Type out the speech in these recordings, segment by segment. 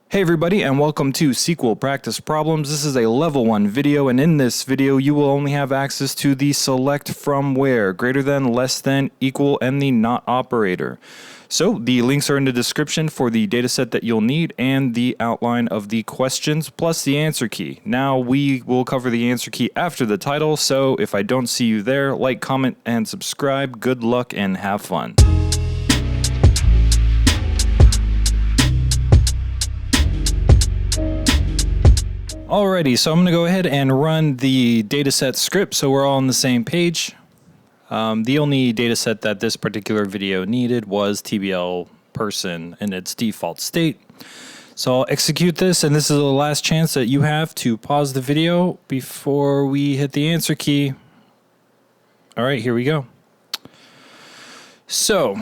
Hey everybody, and welcome to SQL Practice Problems. This is a level 1 video, and in this video you will only have access to the select from where, greater than, less than, equal, and the not operator. So the links are in the description for the dataset that you'll need and the outline of the questions plus the answer key. Now we will cover the answer key after the title, so if I don't see you there, like, comment, and subscribe. Good luck and have fun. Alrighty, so I'm going to go ahead and run the dataset script so we're all on the same page. The only dataset that this particular video needed was TBL person in its default state. So I'll execute this, and this is the last chance that you have to pause the video before we hit the answer key. Alright, here we go. So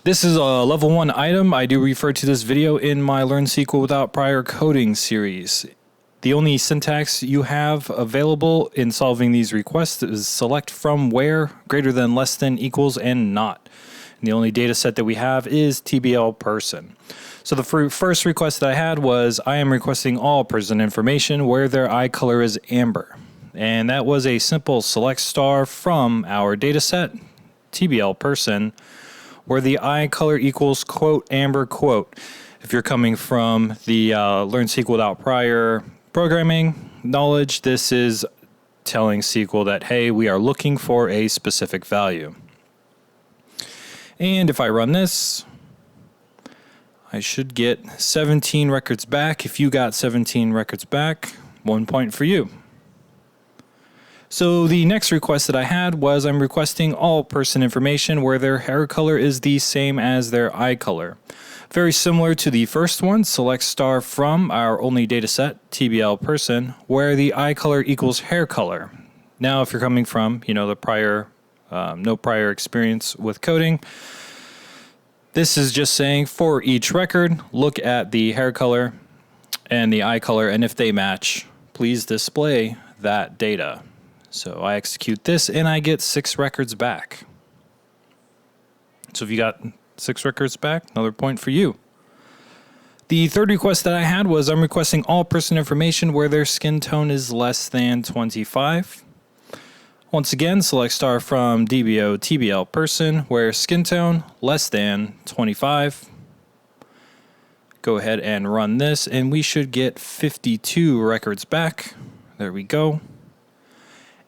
this is a level 1 item. I do refer to this video in my Learn SQL Without Prior Coding series. The only syntax you have available in solving these requests is select from where, greater than, less than, equals, and not. And the only data set that we have is TBL person. So the first request that I had was I am requesting all person information where their eye color is amber. And that was a simple select star from our data set, TBL person, where the eye color equals quote amber quote. If you're coming from the Learn SQL Without Prior Programming knowledge, this is telling SQL that, hey, we are looking for a specific value. And if I run this, I should get 17 records back. If you got 17 records back, 1 point for you. So the next request that I had was I'm requesting all person information where their hair color is the same as their eye color. Very similar to the first one, select star from our only data set, TBL person, where the eye color equals hair color. Now if you're coming from, the prior, no prior experience with coding, this is just saying for each record, look at the hair color and the eye color, and if they match, please display that data. So I execute this and I get 6 records back. So if you got 6 records back, another point for you. The third request that I had was I'm requesting all person information where their skin tone is less than 25. Once again, select star from DBO TBL person where skin tone less than 25. Go ahead and run this and we should get 52 records back. There we go.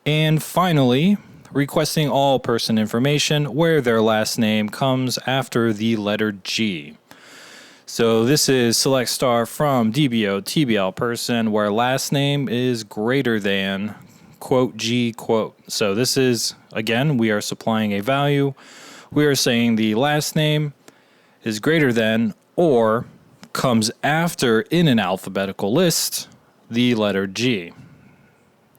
And finally, requesting all person information where their last name comes after the letter G. So this is select star from DBO TBL person where last name is greater than quote G quote. So this is, again, we are supplying a value. We are saying the last name is greater than or comes after in an alphabetical list the letter G.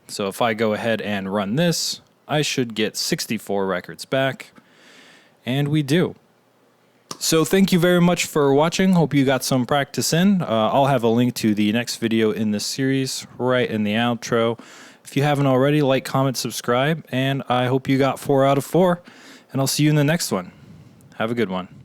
So if I go ahead and run this, I should get 64 records back, and we do. So thank you very much for watching. Hope you got some practice in. I'll have a link to the next video in this series right in the outro. If you haven't already, like, comment, subscribe, and I hope you got 4 out of 4, and I'll see you in the next one. Have a good one.